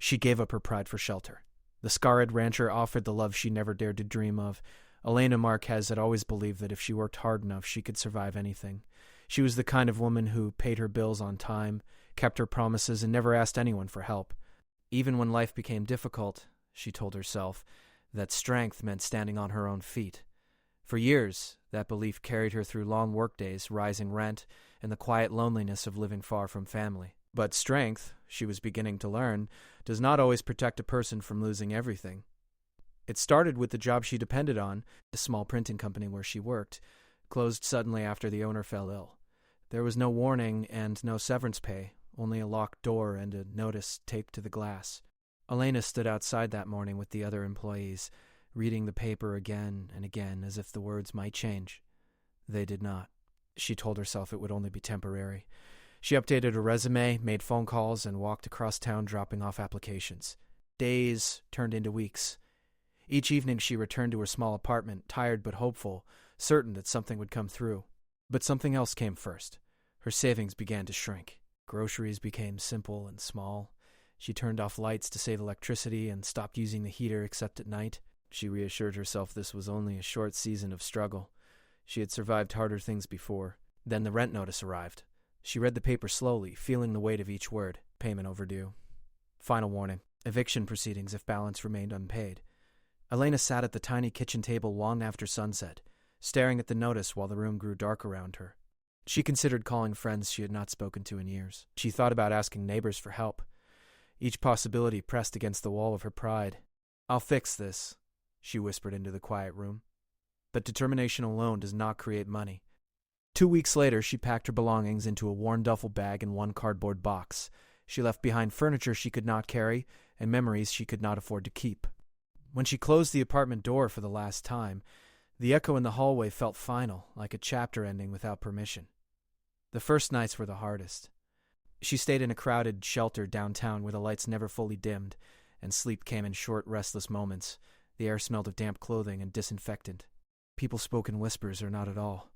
She gave up her pride for shelter. The scarred rancher offered the love she never dared to dream of. Elena Marquez had always believed that if she worked hard enough, she could survive anything. She was the kind of woman who paid her bills on time, kept her promises, and never asked anyone for help. Even when life became difficult, she told herself that strength meant standing on her own feet. For years, that belief carried her through long workdays, rising rent, and the quiet loneliness of living far from family. But strength, she was beginning to learn, does not always protect a person from losing everything. It started with the job she depended on. A small printing company where she worked closed suddenly after the owner fell ill. There was no warning and no severance pay, only a locked door and a notice taped to the glass. Elena stood outside that morning with the other employees, reading the paper again and again as if the words might change. They did not. She told herself it would only be temporary. She updated her resume, made phone calls, and walked across town dropping off applications. Days turned into weeks. Each evening she returned to her small apartment, tired but hopeful, certain that something would come through. But something else came first. Her savings began to shrink. Groceries became simple and small. She turned off lights to save electricity and stopped using the heater except at night. She reassured herself this was only a short season of struggle. She had survived harder things before. Then the rent notice arrived. She read the paper slowly, feeling the weight of each word. Payment overdue. Final warning. Eviction proceedings if balance remained unpaid. Elena sat at the tiny kitchen table long after sunset, staring at the notice while the room grew dark around her. She considered calling friends she had not spoken to in years. She thought about asking neighbors for help. Each possibility pressed against the wall of her pride. "I'll fix this," she whispered into the quiet room. But determination alone does not create money. 2 weeks later, she packed her belongings into a worn duffel bag and one cardboard box. She left behind furniture she could not carry and memories she could not afford to keep. When she closed the apartment door for the last time, the echo in the hallway felt final, like a chapter ending without permission. The first nights were the hardest. She stayed in a crowded shelter downtown where the lights never fully dimmed, and sleep came in short, restless moments. The air smelled of damp clothing and disinfectant. People spoke in whispers or not at all.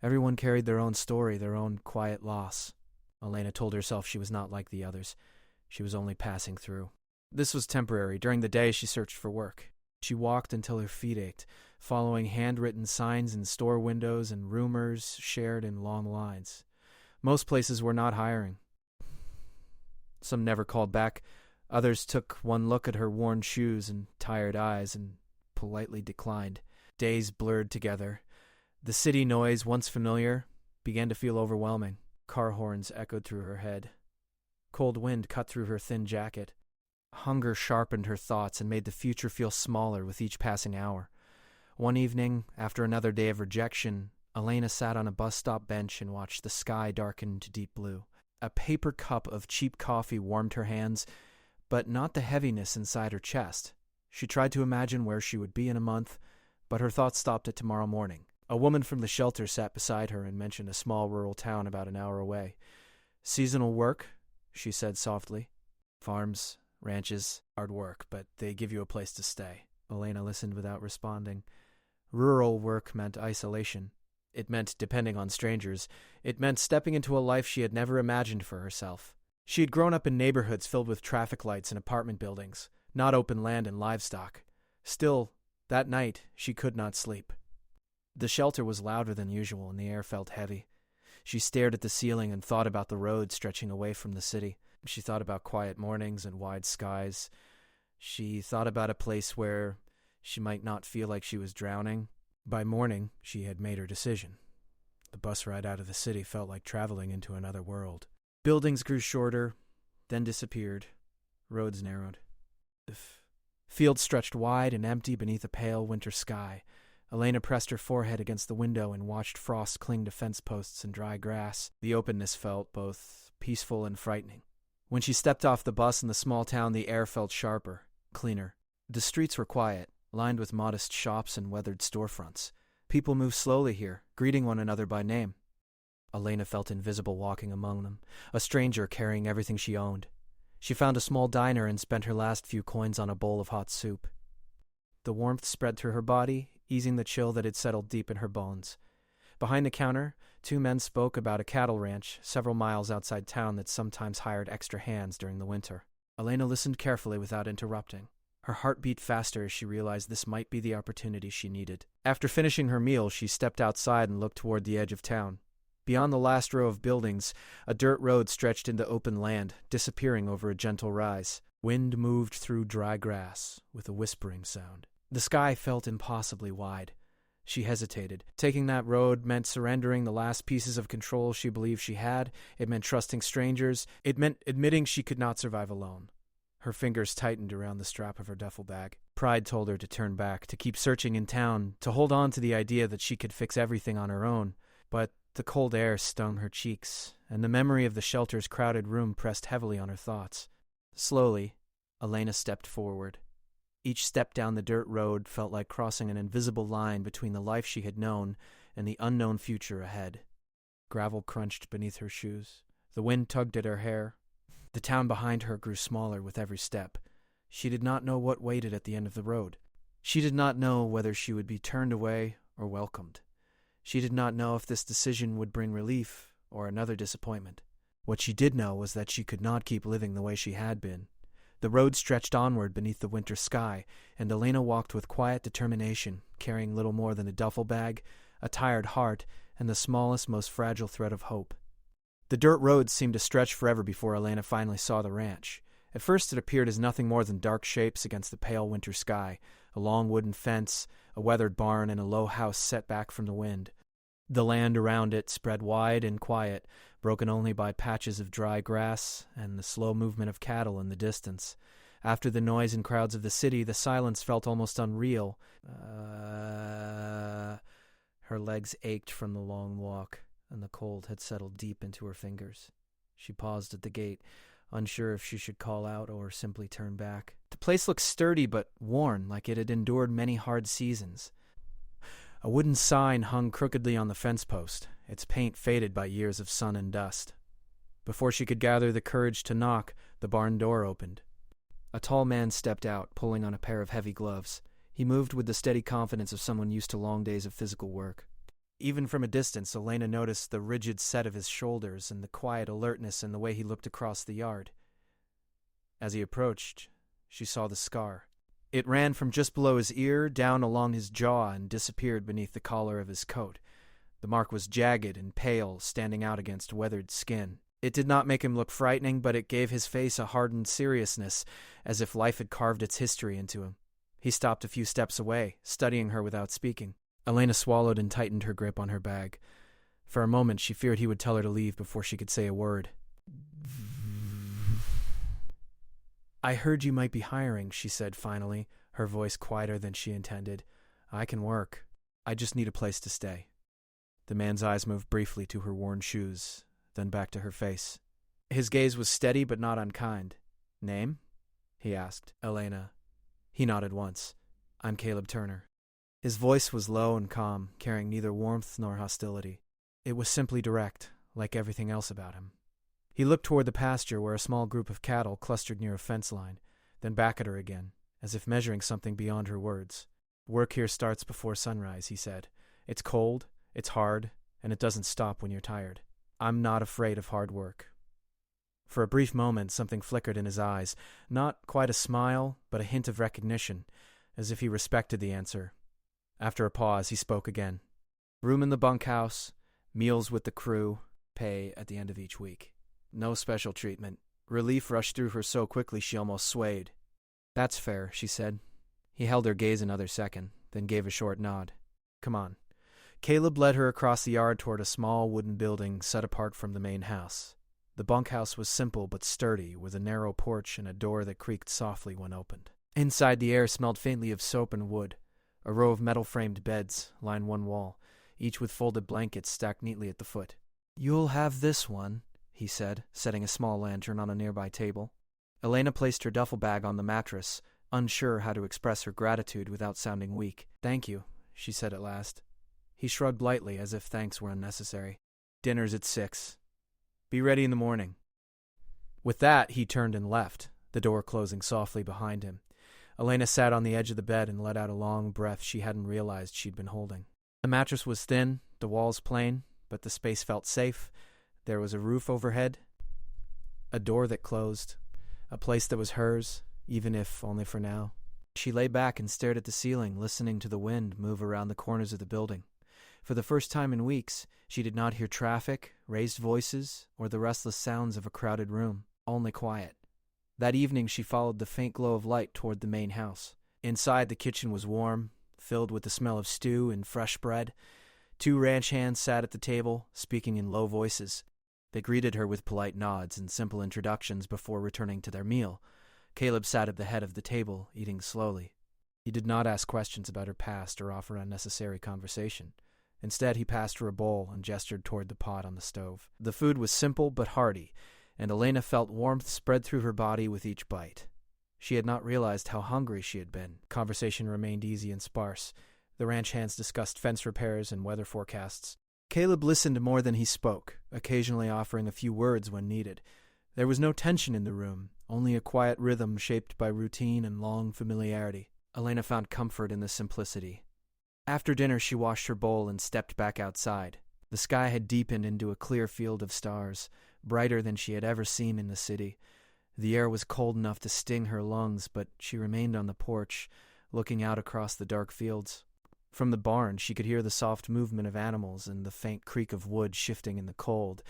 Everyone carried their own story, their own quiet loss. Elena told herself she was not like the others. She was only passing through. This was temporary. During the day, she searched for work. She walked until her feet ached, following handwritten signs in store windows and rumors shared in long lines. Most places were not hiring. Some never called back. Others took one look at her worn shoes and tired eyes and politely declined. Days blurred together. The city noise, once familiar, began to feel overwhelming. Car horns echoed through her head. Cold wind cut through her thin jacket. Hunger sharpened her thoughts and made the future feel smaller with each passing hour. One evening, after another day of rejection, Elena sat on a bus stop bench and watched the sky darken to deep blue. A paper cup of cheap coffee warmed her hands, but not the heaviness inside her chest. She tried to imagine where she would be in a month, but her thoughts stopped at tomorrow morning. A woman from the shelter sat beside her and mentioned a small rural town about an hour away. "Seasonal work," she said softly. "Farms, ranches, hard work, but they give you a place to stay." Elena listened without responding. Rural work meant isolation. It meant depending on strangers. It meant stepping into a life she had never imagined for herself. She had grown up in neighborhoods filled with traffic lights and apartment buildings, not open land and livestock. Still, that night, she could not sleep. The shelter was louder than usual, and the air felt heavy. She stared at the ceiling and thought about the road stretching away from the city. She thought about quiet mornings and wide skies. She thought about a place where she might not feel like she was drowning. By morning, she had made her decision. The bus ride out of the city felt like traveling into another world. Buildings grew shorter, then disappeared. Roads narrowed. The fields stretched wide and empty beneath a pale winter sky. Elena pressed her forehead against the window and watched frost cling to fence posts and dry grass. The openness felt both peaceful and frightening. When she stepped off the bus in the small town, the air felt sharper, cleaner. The streets were quiet, lined with modest shops and weathered storefronts. People moved slowly here, greeting one another by name. Elena felt invisible walking among them, a stranger carrying everything she owned. She found a small diner and spent her last few coins on a bowl of hot soup. The warmth spread through her body, easing the chill that had settled deep in her bones. Behind the counter, two men spoke about a cattle ranch several miles outside town that sometimes hired extra hands during the winter. Elena listened carefully without interrupting. Her heart beat faster as she realized this might be the opportunity she needed. After finishing her meal, she stepped outside and looked toward the edge of town. Beyond the last row of buildings, a dirt road stretched into open land, disappearing over a gentle rise. Wind moved through dry grass with a whispering sound. The sky felt impossibly wide. She hesitated. Taking that road meant surrendering the last pieces of control she believed she had. It meant trusting strangers. It meant admitting she could not survive alone. Her fingers tightened around the strap of her duffel bag. Pride told her to turn back, to keep searching in town, to hold on to the idea that she could fix everything on her own. But the cold air stung her cheeks, and the memory of the shelter's crowded room pressed heavily on her thoughts. Slowly, Elena stepped forward. Each step down the dirt road felt like crossing an invisible line between the life she had known and the unknown future ahead. Gravel crunched beneath her shoes. The wind tugged at her hair. The town behind her grew smaller with every step. She did not know what waited at the end of the road. She did not know whether she would be turned away or welcomed. She did not know if this decision would bring relief or another disappointment. What she did know was that she could not keep living the way she had been. The road stretched onward beneath the winter sky, and Elena walked with quiet determination, carrying little more than a duffel bag, a tired heart, and the smallest, most fragile thread of hope. The dirt road seemed to stretch forever before Elena finally saw the ranch. At first it appeared as nothing more than dark shapes against the pale winter sky, a long wooden fence, a weathered barn, and a low house set back from the wind. The land around it spread wide and quiet, broken only by patches of dry grass and the slow movement of cattle in the distance. After the noise and crowds of the city, the silence felt almost unreal. Her legs ached from the long walk, and the cold had settled deep into her fingers. She paused at the gate, unsure if she should call out or simply turn back. The place looked sturdy but worn, like it had endured many hard seasons. A wooden sign hung crookedly on the fence post, its paint faded by years of sun and dust. Before she could gather the courage to knock, the barn door opened. A tall man stepped out, pulling on a pair of heavy gloves. He moved with the steady confidence of someone used to long days of physical work. Even from a distance, Elena noticed the rigid set of his shoulders and the quiet alertness in the way he looked across the yard. As he approached, she saw the scar. It ran from just below his ear, down along his jaw, and disappeared beneath the collar of his coat. The mark was jagged and pale, standing out against weathered skin. It did not make him look frightening, but it gave his face a hardened seriousness, as if life had carved its history into him. He stopped a few steps away, studying her without speaking. Elena swallowed and tightened her grip on her bag. For a moment, she feared he would tell her to leave before she could say a word. "I heard you might be hiring," she said finally, her voice quieter than she intended. "I can work. I just need a place to stay." The man's eyes moved briefly to her worn shoes, then back to her face. His gaze was steady but not unkind. "Name?" he asked. "Elena." He nodded once. "I'm Caleb Turner." His voice was low and calm, carrying neither warmth nor hostility. It was simply direct, like everything else about him. He looked toward the pasture where a small group of cattle clustered near a fence line, then back at her again, as if measuring something beyond her words. "Work here starts before sunrise," he said. "It's cold, it's hard, and it doesn't stop when you're tired. I'm not afraid of hard work." For a brief moment, something flickered in his eyes, not quite a smile, but a hint of recognition, as if he respected the answer. After a pause, he spoke again. "Room in the bunkhouse, meals with the crew, pay at the end of each week. No special treatment." Relief rushed through her so quickly she almost swayed. "That's fair," she said. He held her gaze another second, then gave a short nod. "Come on." Caleb led her across the yard toward a small wooden building set apart from the main house. The bunkhouse was simple but sturdy, with a narrow porch and a door that creaked softly when opened. Inside, the air smelled faintly of soap and wood. A row of metal-framed beds lined one wall, each with folded blankets stacked neatly at the foot. "You'll have this one," he said, setting a small lantern on a nearby table. Elena placed her duffel bag on the mattress, unsure how to express her gratitude without sounding weak. "Thank you," she said at last. He shrugged lightly, as if thanks were unnecessary. "Dinner's at 6. Be ready in the morning." With that, he turned and left, the door closing softly behind him. Elena sat on the edge of the bed and let out a long breath she hadn't realized she'd been holding. The mattress was thin, the walls plain, but the space felt safe. There was a roof overhead, a door that closed, a place that was hers, even if only for now. She lay back and stared at the ceiling, listening to the wind move around the corners of the building. For the first time in weeks, she did not hear traffic, raised voices, or the restless sounds of a crowded room, only quiet. That evening she followed the faint glow of light toward the main house. Inside, the kitchen was warm, filled with the smell of stew and fresh bread. 2 ranch hands sat at the table, speaking in low voices. They greeted her with polite nods and simple introductions before returning to their meal. Caleb sat at the head of the table, eating slowly. He did not ask questions about her past or offer unnecessary conversation. Instead, he passed her a bowl and gestured toward the pot on the stove. The food was simple but hearty, and Elena felt warmth spread through her body with each bite. She had not realized how hungry she had been. Conversation remained easy and sparse. The ranch hands discussed fence repairs and weather forecasts. Caleb listened more than he spoke, occasionally offering a few words when needed. There was no tension in the room, only a quiet rhythm shaped by routine and long familiarity. Elena found comfort in the simplicity. After dinner, she washed her bowl and stepped back outside. The sky had deepened into a clear field of stars, brighter than she had ever seen in the city. The air was cold enough to sting her lungs, but she remained on the porch, looking out across the dark fields. From the barn, she could hear the soft movement of animals and the faint creak of wood shifting in the cold.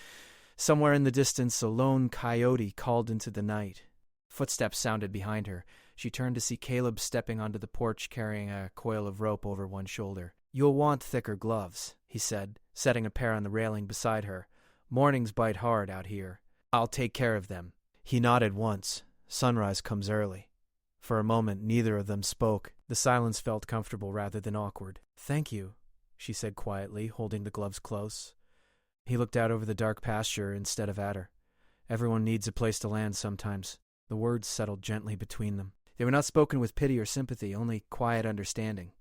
Somewhere in the distance, a lone coyote called into the night. Footsteps sounded behind her. She turned to see Caleb stepping onto the porch carrying a coil of rope over one shoulder. "You'll want thicker gloves," he said, setting a pair on the railing beside her. "Mornings bite hard out here. I'll take care of them." He nodded once. Sunrise comes early. For a moment, neither of them spoke. The silence felt comfortable rather than awkward. "Thank you," she said quietly, holding the gloves close. He looked out over the dark pasture instead of at her. Everyone needs a place to land sometimes. The words settled gently between them. They were not spoken with pity or sympathy, only quiet understanding.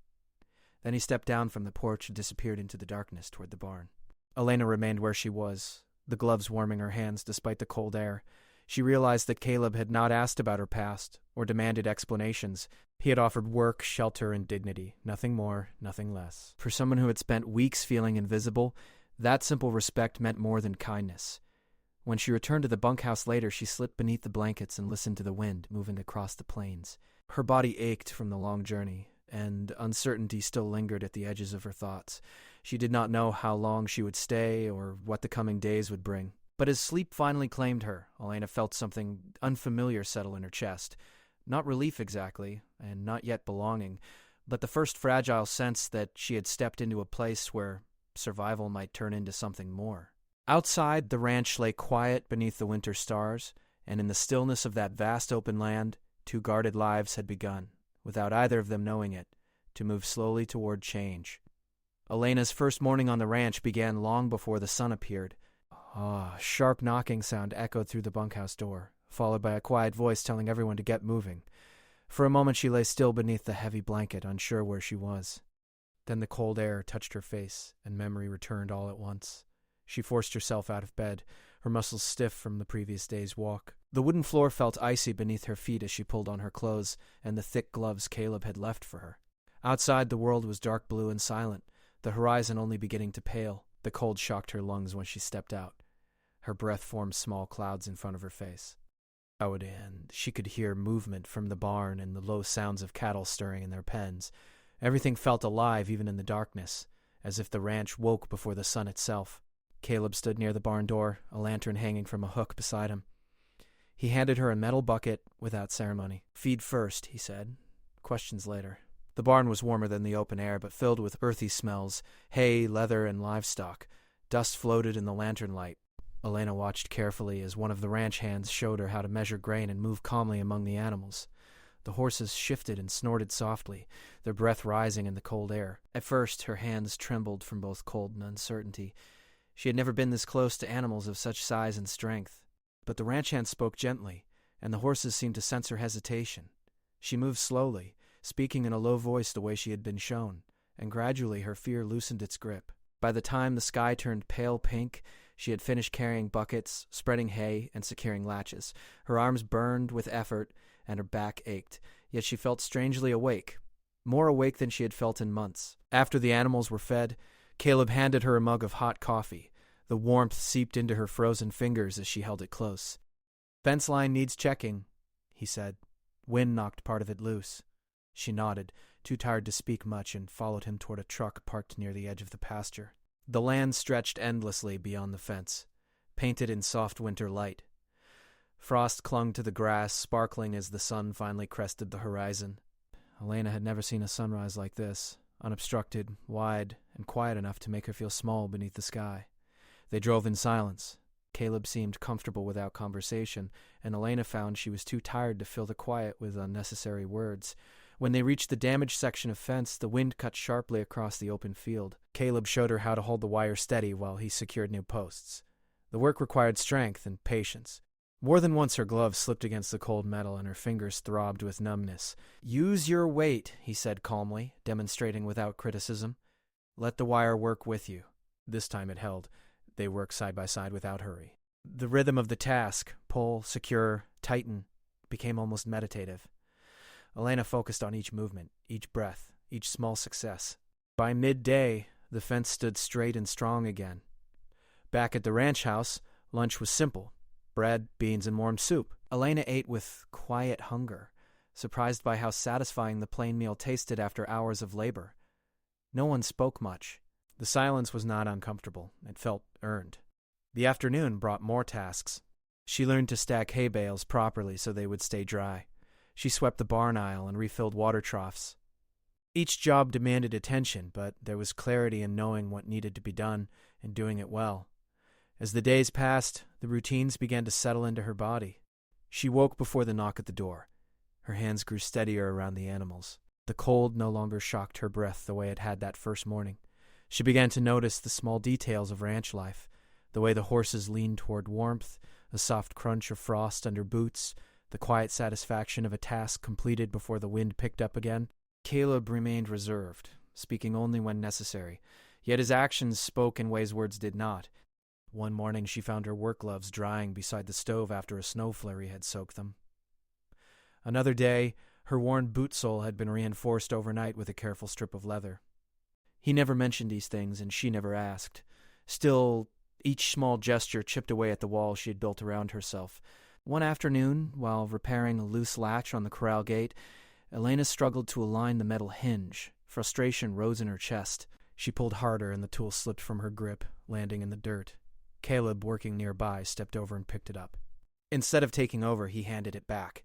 Then he stepped down from the porch and disappeared into the darkness toward the barn. Elena remained where she was, the gloves warming her hands despite the cold air. She realized that Caleb had not asked about her past or demanded explanations. He had offered work, shelter, and dignity. Nothing more, nothing less. For someone who had spent weeks feeling invisible, that simple respect meant more than kindness. When she returned to the bunkhouse later, she slipped beneath the blankets and listened to the wind moving across the plains. Her body ached from the long journey, and uncertainty still lingered at the edges of her thoughts. She did not know how long she would stay or what the coming days would bring. But as sleep finally claimed her, Elena felt something unfamiliar settle in her chest. Not relief exactly, and not yet belonging, but the first fragile sense that she had stepped into a place where survival might turn into something more. Outside, the ranch lay quiet beneath the winter stars, and in the stillness of that vast open land, 2 guarded lives had begun, without either of them knowing it, to move slowly toward change. Elena's first morning on the ranch began long before the sun appeared. A sharp knocking sound echoed through the bunkhouse door, followed by a quiet voice telling everyone to get moving. For a moment she lay still beneath the heavy blanket, unsure where she was. Then the cold air touched her face, and memory returned all at once. She forced herself out of bed, her muscles stiff from the previous day's walk. The wooden floor felt icy beneath her feet as she pulled on her clothes and the thick gloves Caleb had left for her. Outside, the world was dark blue and silent, the horizon only beginning to pale. The cold shocked her lungs when she stepped out. Her breath formed small clouds in front of her face. Out and she could hear movement from the barn and the low sounds of cattle stirring in their pens. Everything felt alive even in the darkness, as if the ranch woke before the sun itself. Caleb stood near the barn door, a lantern hanging from a hook beside him. He handed her a metal bucket without ceremony. "Feed first," he said. "Questions later." The barn was warmer than the open air, but filled with earthy smells, hay, leather, and livestock. Dust floated in the lantern light. Elena watched carefully as one of the ranch hands showed her how to measure grain and move calmly among the animals. The horses shifted and snorted softly, their breath rising in the cold air. At first, her hands trembled from both cold and uncertainty. She had never been this close to animals of such size and strength. But the ranch hand spoke gently, and the horses seemed to sense her hesitation. She moved slowly, speaking in a low voice the way she had been shown, and gradually her fear loosened its grip. By the time the sky turned pale pink, she had finished carrying buckets, spreading hay, and securing latches. Her arms burned with effort, and her back ached, yet she felt strangely awake, more awake than she had felt in months. After the animals were fed, Caleb handed her a mug of hot coffee. The warmth seeped into her frozen fingers as she held it close. "Fence line needs checking," he said. Wind knocked part of it loose. She nodded, too tired to speak much, and followed him toward a truck parked near the edge of the pasture. The land stretched endlessly beyond the fence, painted in soft winter light. Frost clung to the grass, sparkling as the sun finally crested the horizon. Elena had never seen a sunrise like this, unobstructed, wide, and quiet enough to make her feel small beneath the sky. They drove in silence. Caleb seemed comfortable without conversation, and Elena found she was too tired to fill the quiet with unnecessary words. When they reached the damaged section of fence, the wind cut sharply across the open field. Caleb showed her how to hold the wire steady while he secured new posts. The work required strength and patience. More than once her gloves slipped against the cold metal and her fingers throbbed with numbness. "Use your weight," he said calmly, demonstrating without criticism. "Let the wire work with you." This time it held. They worked side by side without hurry. The rhythm of the task, pull, secure, tighten, became almost meditative. Elena focused on each movement, each breath, each small success. By midday, the fence stood straight and strong again. Back at the ranch house, lunch was simple: bread, beans, and warm soup. Elena ate with quiet hunger, surprised by how satisfying the plain meal tasted after hours of labor. No one spoke much. The silence was not uncomfortable. It felt earned. The afternoon brought more tasks. She learned to stack hay bales properly so they would stay dry. She swept the barn aisle and refilled water troughs. Each job demanded attention, but there was clarity in knowing what needed to be done and doing it well. As the days passed, the routines began to settle into her body. She woke before the knock at the door. Her hands grew steadier around the animals. The cold no longer shocked her breath the way it had that first morning. She began to notice the small details of ranch life, the way the horses leaned toward warmth, the soft crunch of frost under boots, the quiet satisfaction of a task completed before the wind picked up again. Caleb remained reserved, speaking only when necessary, yet his actions spoke in ways words did not. One morning she found her work gloves drying beside the stove after a snow flurry had soaked them. Another day, her worn boot sole had been reinforced overnight with a careful strip of leather. He never mentioned these things, and she never asked. Still, each small gesture chipped away at the wall she had built around herself. One afternoon, while repairing a loose latch on the corral gate, Elena struggled to align the metal hinge. Frustration rose in her chest. She pulled harder, and the tool slipped from her grip, landing in the dirt. Caleb, working nearby, stepped over and picked it up. Instead of taking over, he handed it back.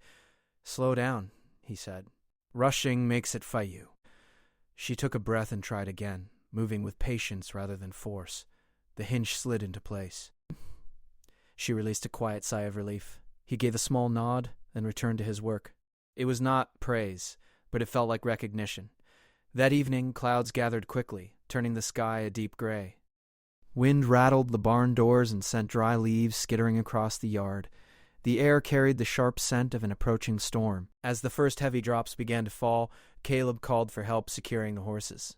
"Slow down," he said. "Rushing makes it fight you." She took a breath and tried again, moving with patience rather than force. The hinge slid into place. She released a quiet sigh of relief. He gave a small nod and returned to his work. It was not praise, but it felt like recognition. That evening, clouds gathered quickly, turning the sky a deep gray. Wind rattled the barn doors and sent dry leaves skittering across the yard. The air carried the sharp scent of an approaching storm. As the first heavy drops began to fall, Caleb called for help securing the horses.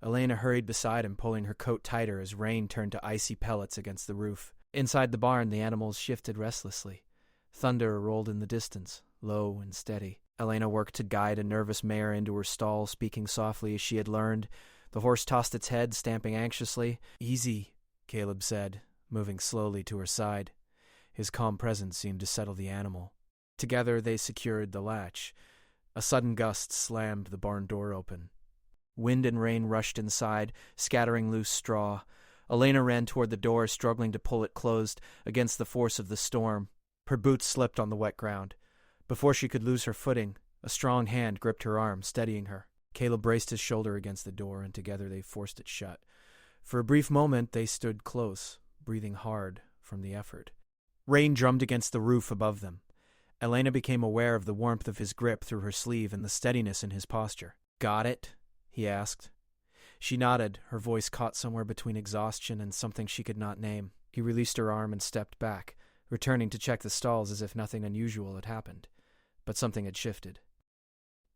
Elena hurried beside him, pulling her coat tighter as rain turned to icy pellets against the roof. Inside the barn, the animals shifted restlessly. Thunder rolled in the distance, low and steady. Elena worked to guide a nervous mare into her stall, speaking softly as she had learned. The horse tossed its head, stamping anxiously. "Easy," Caleb said, moving slowly to her side. His calm presence seemed to settle the animal. Together they secured the latch. A sudden gust slammed the barn door open. Wind and rain rushed inside, scattering loose straw. Elena ran toward the door, struggling to pull it closed against the force of the storm. Her boots slipped on the wet ground. Before she could lose her footing, a strong hand gripped her arm, steadying her. Caleb braced his shoulder against the door, and together they forced it shut. For a brief moment, they stood close, breathing hard from the effort. Rain drummed against the roof above them. Elena became aware of the warmth of his grip through her sleeve and the steadiness in his posture. "Got it?" he asked. She nodded, her voice caught somewhere between exhaustion and something she could not name. He released her arm and stepped back, returning to check the stalls as if nothing unusual had happened. But something had shifted.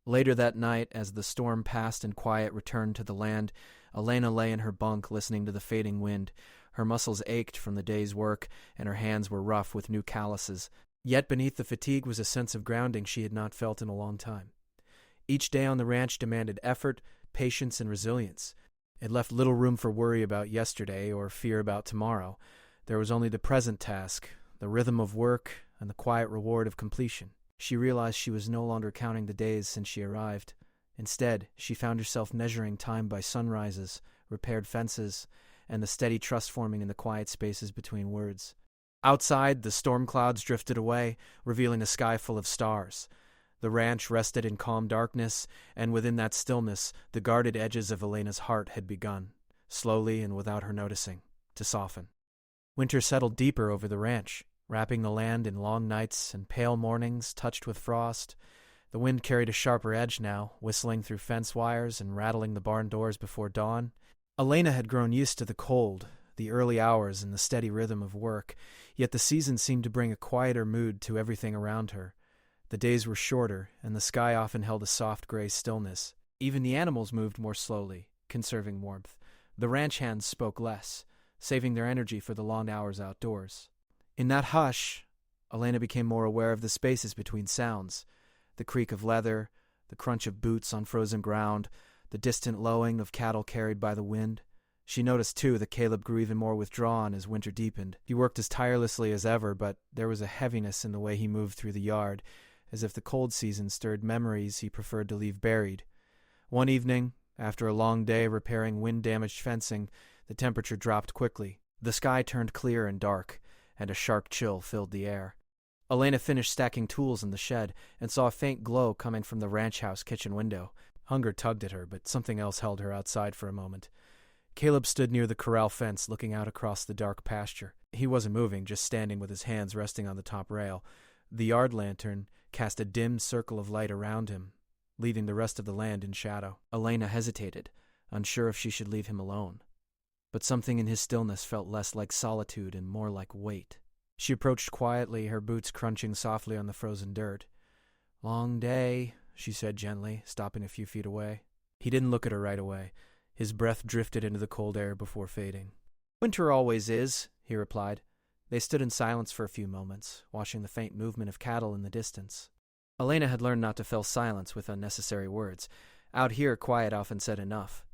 Later that night, as the storm passed and quiet returned to the land, Elena lay in her bunk listening to the fading wind. Her muscles ached from the day's work, and her hands were rough with new calluses. Yet beneath the fatigue was a sense of grounding she had not felt in a long time. Each day on the ranch demanded effort, patience, and resilience. It left little room for worry about yesterday or fear about tomorrow. There was only the present task, the rhythm of work, and the quiet reward of completion. She realized she was no longer counting the days since she arrived. Instead, she found herself measuring time by sunrises, repaired fences, and the steady trust forming in the quiet spaces between words. Outside, the storm clouds drifted away, revealing a sky full of stars. The ranch rested in calm darkness, and within that stillness, the guarded edges of Elena's heart had begun, slowly and without her noticing, to soften. Winter settled deeper over the ranch, wrapping the land in long nights and pale mornings touched with frost. The wind carried a sharper edge now, whistling through fence wires and rattling the barn doors before dawn. Elena had grown used to the cold, the early hours, and the steady rhythm of work, yet the season seemed to bring a quieter mood to everything around her. The days were shorter, and the sky often held a soft gray stillness. Even the animals moved more slowly, conserving warmth. The ranch hands spoke less, saving their energy for the long hours outdoors. In that hush, Elena became more aware of the spaces between sounds, the creak of leather, the crunch of boots on frozen ground, the distant lowing of cattle carried by the wind. She noticed, too, that Caleb grew even more withdrawn as winter deepened. He worked as tirelessly as ever, but there was a heaviness in the way he moved through the yard, as if the cold season stirred memories he preferred to leave buried. One evening, after a long day repairing wind-damaged fencing, the temperature dropped quickly. The sky turned clear and dark, and a sharp chill filled the air. Elena finished stacking tools in the shed and saw a faint glow coming from the ranch house kitchen window. Hunger tugged at her, but something else held her outside for a moment. Caleb stood near the corral fence, looking out across the dark pasture. He wasn't moving, just standing with his hands resting on the top rail. The yard lantern cast a dim circle of light around him, leaving the rest of the land in shadow. Elena hesitated, unsure if she should leave him alone. But something in his stillness felt less like solitude and more like weight. She approached quietly, her boots crunching softly on the frozen dirt. "Long day," she said gently, stopping a few feet away. He didn't look at her right away. His breath drifted into the cold air before fading. "Winter always is," he replied. They stood in silence for a few moments, watching the faint movement of cattle in the distance. Elena had learned not to fill silence with unnecessary words. Out here, quiet often said enough.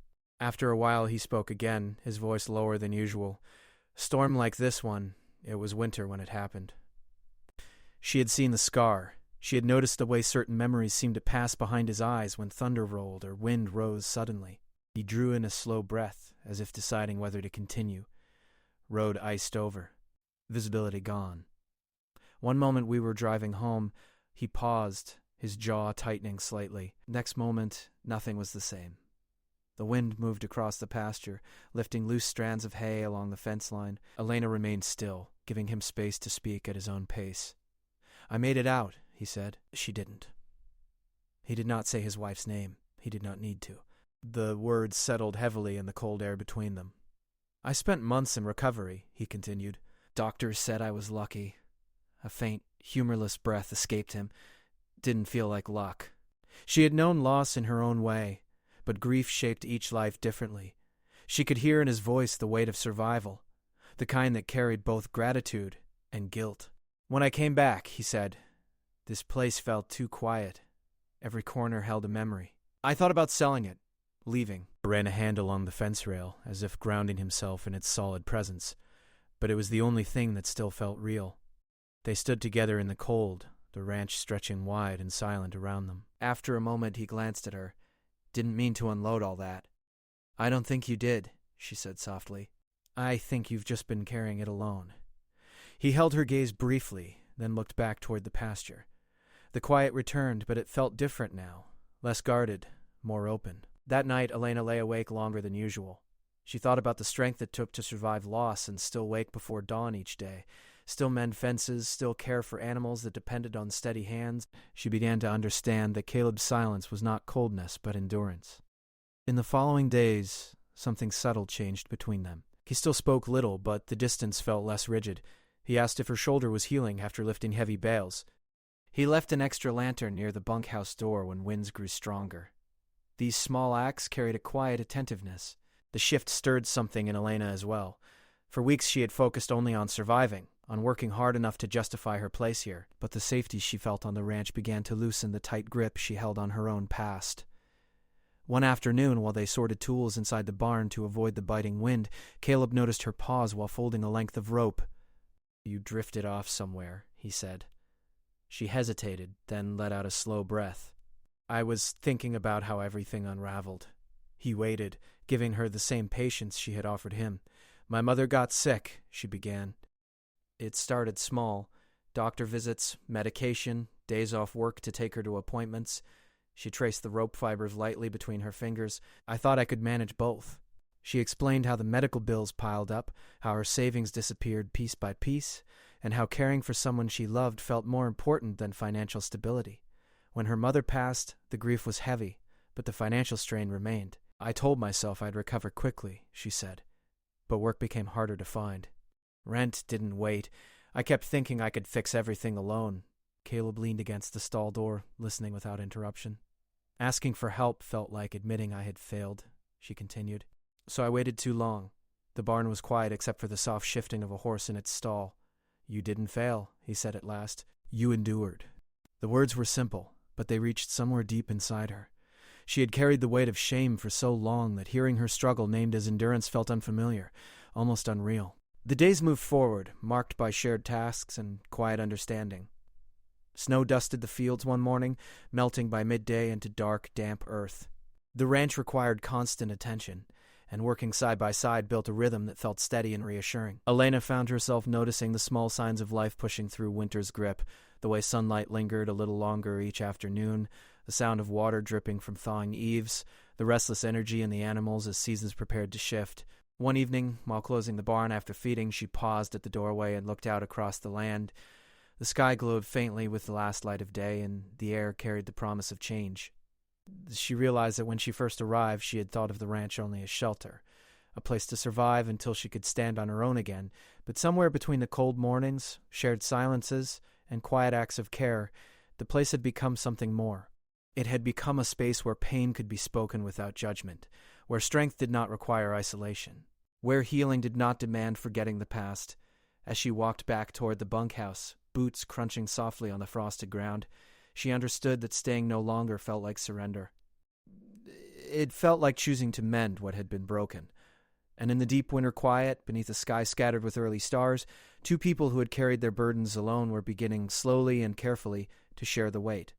After a while, he spoke again, his voice lower than usual. "Storm like this one, it was winter when it happened." She had seen the scar. She had noticed the way certain memories seemed to pass behind his eyes when thunder rolled or wind rose suddenly. He drew in a slow breath, as if deciding whether to continue. Road iced over. Visibility gone. One moment we were driving home, he paused, his jaw tightening slightly. Next moment, nothing was the same. The wind moved across the pasture, lifting loose strands of hay along the fence line. Elena remained still, giving him space to speak at his own pace. "I made it out," he said. She didn't. He did not say his wife's name. He did not need to. The words settled heavily in the cold air between them. "I spent months in recovery," he continued. "Doctors said I was lucky." A faint, humorless breath escaped him. Didn't feel like luck. She had known loss in her own way, but grief shaped each life differently. She could hear in his voice the weight of survival, the kind that carried both gratitude and guilt. "When I came back," he said, "this place felt too quiet. Every corner held a memory. I thought about selling it, leaving." He ran a hand along the fence rail, as if grounding himself in its solid presence, but it was the only thing that still felt real. They stood together in the cold, the ranch stretching wide and silent around them. After a moment he glanced at her. "Didn't mean to unload all that." "I don't think you did," she said softly. "I think you've just been carrying it alone." He held her gaze briefly, then looked back toward the pasture. The quiet returned, but it felt different now, less guarded, more open. That night, Elena lay awake longer than usual. She thought about the strength it took to survive loss and still wake before dawn each day, still mend fences, still care for animals that depended on steady hands. She began to understand that Caleb's silence was not coldness, but endurance. In the following days, something subtle changed between them. He still spoke little, but the distance felt less rigid. He asked if her shoulder was healing after lifting heavy bales. He left an extra lantern near the bunkhouse door when winds grew stronger. These small acts carried a quiet attentiveness. The shift stirred something in Elena as well. For weeks she had focused only on surviving, on working hard enough to justify her place here, but the safety she felt on the ranch began to loosen the tight grip she held on her own past. One afternoon, while they sorted tools inside the barn to avoid the biting wind, Caleb noticed her pause while folding a length of rope. "You drifted off somewhere," he said. She hesitated, then let out a slow breath. I was thinking about how everything unraveled. He waited, giving her the same patience she had offered him. My mother got sick, she began. It started small. Doctor visits, medication, days off work to take her to appointments. She traced the rope fibers lightly between her fingers. I thought I could manage both. She explained how the medical bills piled up, how her savings disappeared piece by piece, and how caring for someone she loved felt more important than financial stability. When her mother passed, the grief was heavy, but the financial strain remained. I told myself I'd recover quickly, she said, but work became harder to find. Rent didn't wait. I kept thinking I could fix everything alone. Caleb leaned against the stall door, listening without interruption. Asking for help felt like admitting I had failed, she continued. So I waited too long. The barn was quiet except for the soft shifting of a horse in its stall. You didn't fail, he said at last. You endured. The words were simple, but they reached somewhere deep inside her. She had carried the weight of shame for so long that hearing her struggle named as endurance felt unfamiliar, almost unreal. The days moved forward, marked by shared tasks and quiet understanding. Snow dusted the fields one morning, melting by midday into dark, damp earth. The ranch required constant attention, and working side by side built a rhythm that felt steady and reassuring. Elena found herself noticing the small signs of life pushing through winter's grip, the way sunlight lingered a little longer each afternoon, the sound of water dripping from thawing eaves, the restless energy in the animals as seasons prepared to shift. One evening, while closing the barn after feeding, she paused at the doorway and looked out across the land. The sky glowed faintly with the last light of day, and the air carried the promise of change. She realized that when she first arrived, she had thought of the ranch only as shelter, a place to survive until she could stand on her own again. But somewhere between the cold mornings, shared silences, and quiet acts of care, the place had become something more. It had become a space where pain could be spoken without judgment, where strength did not require isolation, where healing did not demand forgetting the past. As she walked back toward the bunkhouse, boots crunching softly on the frosted ground, she understood that staying no longer felt like surrender. It felt like choosing to mend what had been broken. And in the deep winter quiet, beneath a sky scattered with early stars, two people who had carried their burdens alone were beginning slowly and carefully to share the weight.